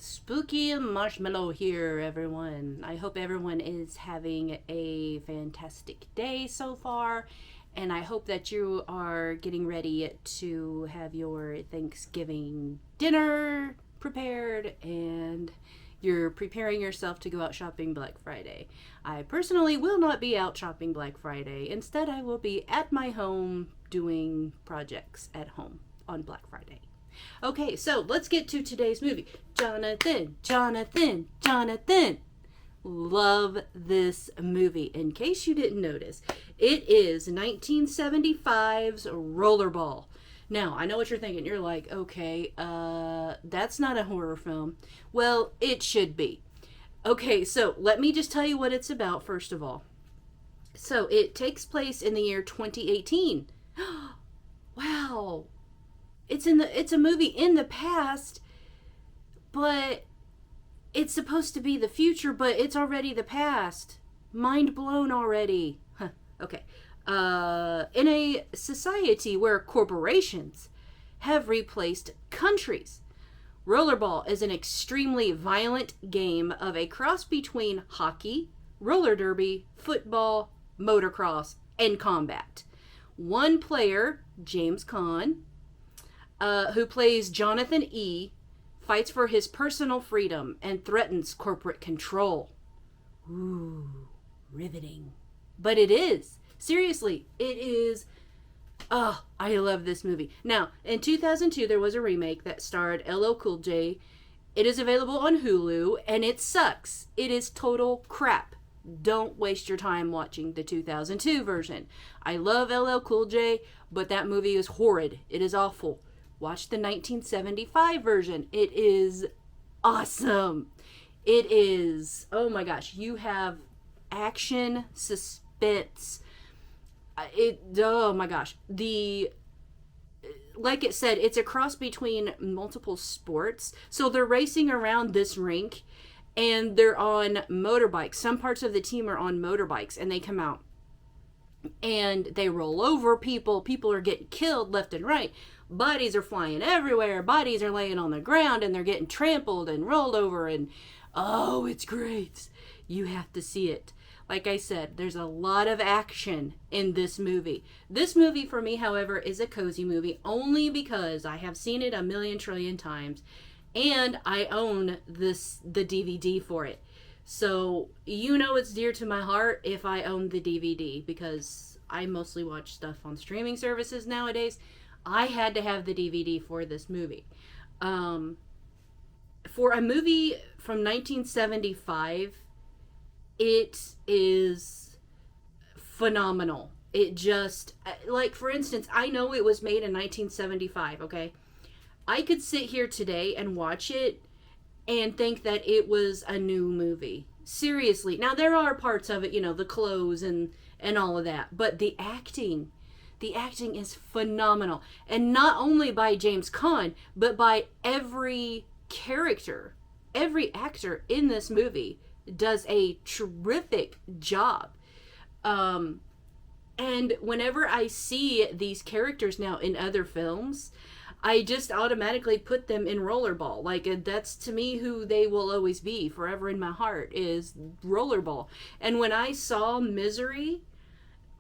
Spooky Marshmallow here, everyone. I hope everyone is having a fantastic day so far, and I hope that you are getting ready to have your Thanksgiving dinner prepared and you're preparing yourself to go out shopping Black Friday. I personally will not be out shopping Black Friday. Instead, I will be at my home doing projects at home on Black Friday. Okay, so let's get to today's movie. Jonathan. Love this movie. In case you didn't notice, it is 1975's Rollerball. Now, I know what you're thinking. You're like, okay, that's not a horror film. Well, it should be. Okay, so let me just tell you what it's about, first of all. So, it takes place in the year 2018. Wow. It's a movie in the past, but it's supposed to be the future, but it's already the past. Mind blown already. Huh, okay. In a society where corporations have replaced countries, Rollerball is an extremely violent game of a cross between hockey, roller derby, football, motocross, and combat. One player, James Caan, who plays Jonathan E., fights for his personal freedom and threatens corporate control. Ooh, riveting. But it is. Seriously, it is. Oh, I love this movie. Now, in 2002, there was a remake that starred LL Cool J. It is available on Hulu, and it sucks. It is total crap. Don't waste your time watching the 2002 version. I love LL Cool J, but that movie is horrid. It is awful. Watch the 1975 version. It is awesome. It is, oh my gosh, you have action, suspense. Oh my gosh. Like it said, it's a cross between multiple sports. So they're racing around this rink and they're on motorbikes. Some parts of the team are on motorbikes and they come out and they roll over people. People are getting killed left and right. Bodies are flying everywhere. Bodies are laying on the ground and they're getting trampled and rolled over. And oh, it's great. You have to see it. Like I said, there's a lot of action in this movie. This movie for me, however, is a cozy movie only because I have seen it a million trillion times and I own the DVD for it. So you know it's dear to my heart if I own the DVD because I mostly watch stuff on streaming services nowadays. I had to have the DVD for this movie. For a movie from 1975, it is phenomenal. It just, like, for instance, I know it was made in 1975, okay? I could sit here today and watch it and think that it was a new movie. Seriously. Now, there are parts of it, you know, the clothes and all of that, but the acting is phenomenal. And not only by James Caan, but by every character. Every actor in this movie does a terrific job. And whenever I see these characters now in other films, I just automatically put them in Rollerball. Like, that's to me who they will always be forever in my heart is Rollerball. And when I saw Misery,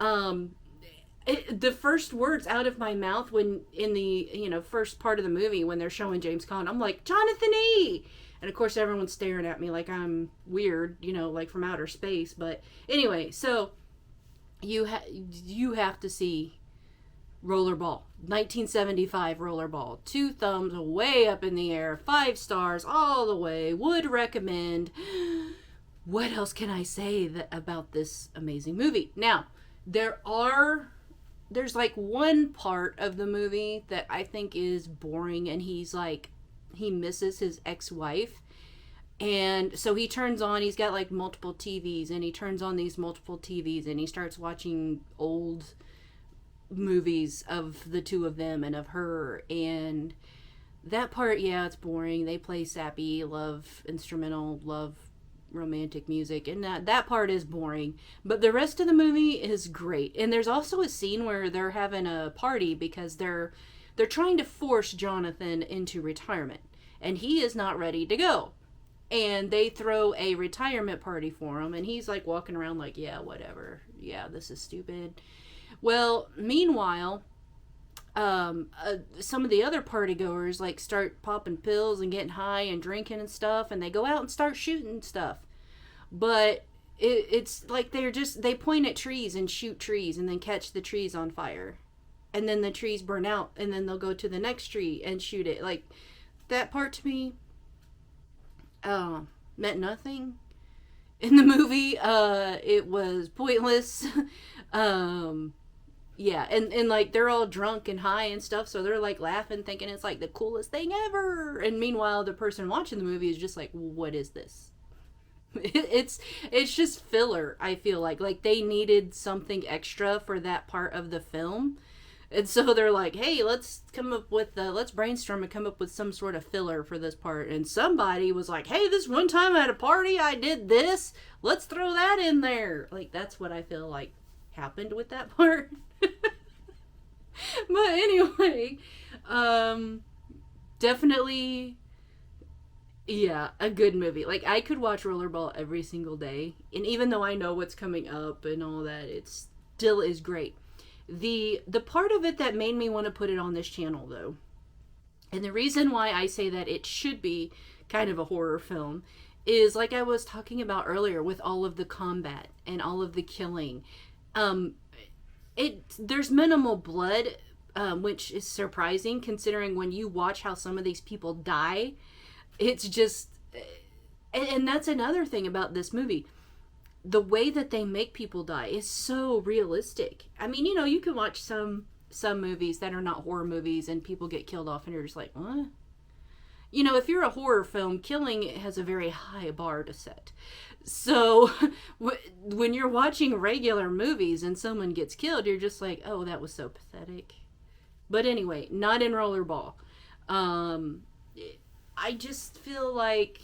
the first words out of my mouth when in the first part of the movie when they're showing James Caan, I'm like, Jonathan E. And of course everyone's staring at me like I'm weird, like from outer space. But anyway, so you have to see Rollerball, 1975 Rollerball. 2 thumbs way up in the air, 5 stars all the way. Would recommend. What else can I say about this amazing movie? Now, there's like one part of the movie that I think is boring, and he misses his ex-wife, and so he's got like multiple TVs, and he turns on these multiple TVs and he starts watching old movies of the two of them and of her, and that part, yeah, it's boring. They play sappy love romantic music, and that part is boring, but the rest of the movie is great. And there's also a scene where they're having a party because they're trying to force Jonathan into retirement, and he is not ready to go. And they throw a retirement party for him, and he's like walking around like, yeah, whatever. Yeah, this is stupid. Well, meanwhile, some of the other party goers like start popping pills and getting high and drinking and stuff, and they go out and start shooting stuff. But it's like they point at trees and shoot trees and then catch the trees on fire, and then the trees burn out, and then they'll go to the next tree and shoot it. Like, that part to me meant nothing in the movie. It was pointless. Yeah, and like they're all drunk and high and stuff, so they're like laughing, thinking it's like the coolest thing ever. And meanwhile, the person watching the movie is just like, what is this? It's just filler. I feel like they needed something extra for that part of the film, and so they're like, hey, let's brainstorm and come up with some sort of filler for this part. And somebody was like, hey, this one time at a party I did this, let's throw that in there. Like, that's what I feel like happened with that part. But anyway, definitely, yeah, a good movie. Like, I could watch Rollerball every single day, and even though I know what's coming up and all that, it still is great. The part of it that made me want to put it on this channel, though, and the reason why I say that it should be kind of a horror film, is like I was talking about earlier with all of the combat and all of the killing. There's minimal blood, which is surprising considering when you watch how some of these people die. It's just, and that's another thing about this movie. The way that they make people die is so realistic. I mean, you can watch some movies that are not horror movies and people get killed off and you're just like, what? If you're a horror film, killing has a very high bar to set. So when you're watching regular movies and someone gets killed, you're just like, oh, that was so pathetic. But anyway, not in Rollerball. I just feel like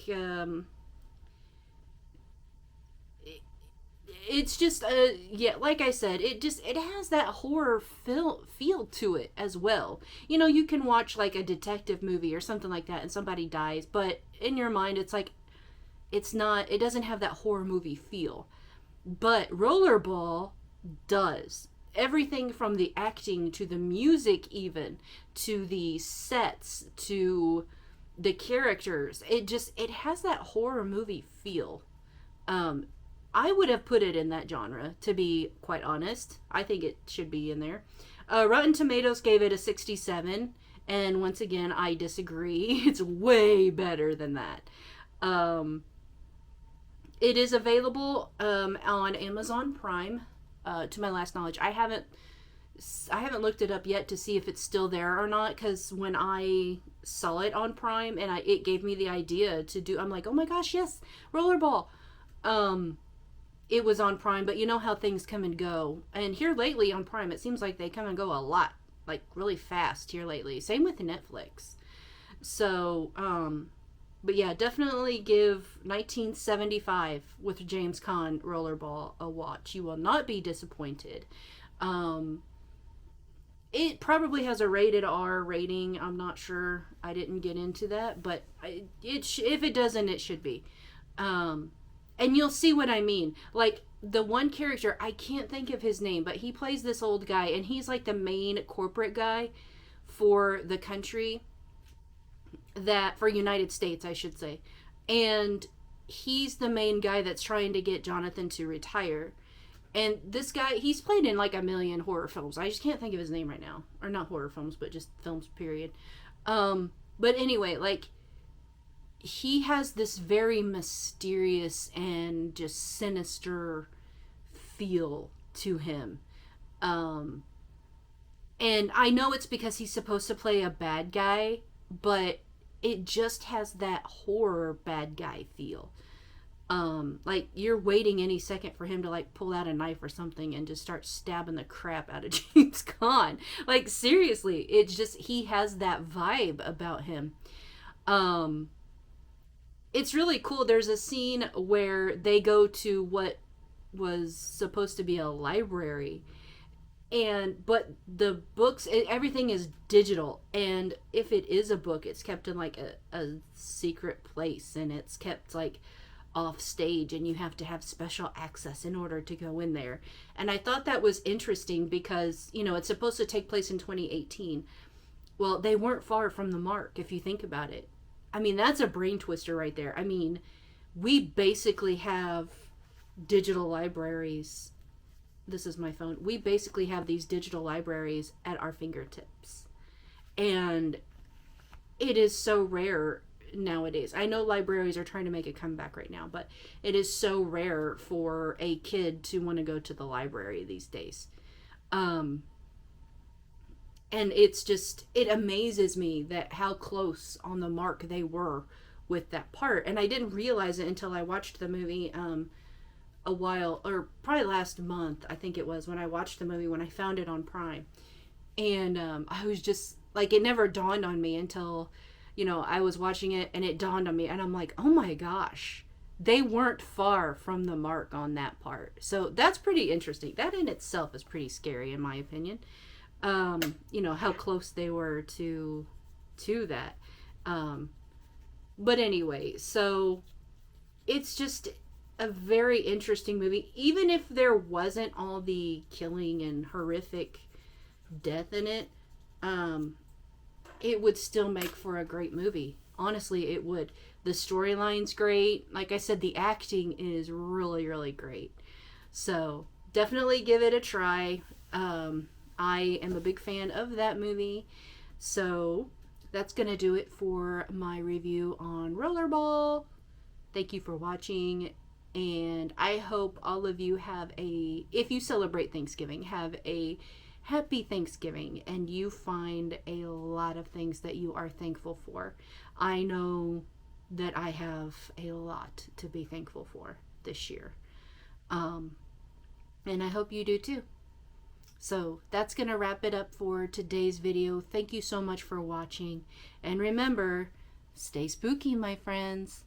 it's just yeah, like I said, it has that horror feel to it as well. You can watch like a detective movie or something like that and somebody dies, but in your mind it's like it doesn't have that horror movie feel. But Rollerball does. Everything from the acting to the music, even to the sets to the characters, it has that horror movie feel. I would have put it in that genre, to be quite honest. I think it should be in there. Rotten Tomatoes gave it a 67, and once again, I disagree. It's way better than that. It is available on Amazon Prime, to my last knowledge. I haven't looked it up yet to see if it's still there or not, because when I saw it on Prime and it gave me the idea to do, I'm like, oh my gosh, yes, Rollerball. It was on Prime, but you know how things come and go. And here lately on Prime, it seems like they come and go a lot, like really fast here lately. Same with Netflix. So, but yeah, definitely give 1975 with James Caan Rollerball a watch. You will not be disappointed. It probably has a rated R rating. I'm not sure. I didn't get into that, but if it doesn't, it should be. And you'll see what I mean. Like, the one character, I can't think of his name, but he plays this old guy, and he's like the main corporate guy for the country, for United States, I should say. And he's the main guy that's trying to get Jonathan to retire. And this guy, he's played in like a million horror films. I just can't think of his name right now. Or not horror films, but just films, period. But anyway, like, he has this very mysterious and just sinister feel to him. And I know it's because he's supposed to play a bad guy, but it just has that horror bad guy feel. Like, you're waiting any second for him to like pull out a knife or something and just start stabbing the crap out of James Caan. Like, seriously, it's just, he has that vibe about him. It's really cool. There's a scene where they go to what was supposed to be a library, But the books, everything is digital, and if it is a book, it's kept in like a secret place, and it's kept like off stage, and you have to have special access in order to go in there. And I thought that was interesting because, you know, it's supposed to take place in 2018. Well, they weren't far from the mark if you think about it. I mean, that's a brain twister right there. I mean, we basically have digital libraries. This is my phone. We basically have these digital libraries at our fingertips. And it is so rare nowadays. I know libraries are trying to make a comeback right now, but it is so rare for a kid to want to go to the library these days. And it's just, it amazes me that how close on the mark they were with that part. And I didn't realize it until I watched the movie a while, or probably last month, I think it was, when I watched the movie, when I found it on Prime. And I was just like, it never dawned on me until, you know, I was watching it and it dawned on me, and I'm like, oh my gosh, they weren't far from the mark on that part. So that's pretty interesting. That in itself is pretty scary, in my opinion. You know, how close they were to that. But anyway, so it's just a very interesting movie. Even if there wasn't all the killing and horrific death in it, it would still make for a great movie. Honestly, it would. The storyline's great. Like I said, the acting is really, really great. So definitely give it a try. I am a big fan of that movie. So that's going to do it for my review on Rollerball. Thank you for watching. And I hope all of you have if you celebrate Thanksgiving, have a happy Thanksgiving, and you find a lot of things that you are thankful for. I know that I have a lot to be thankful for this year. And I hope you do too. So that's going to wrap it up for today's video. Thank you so much for watching. And remember, stay spooky, my friends.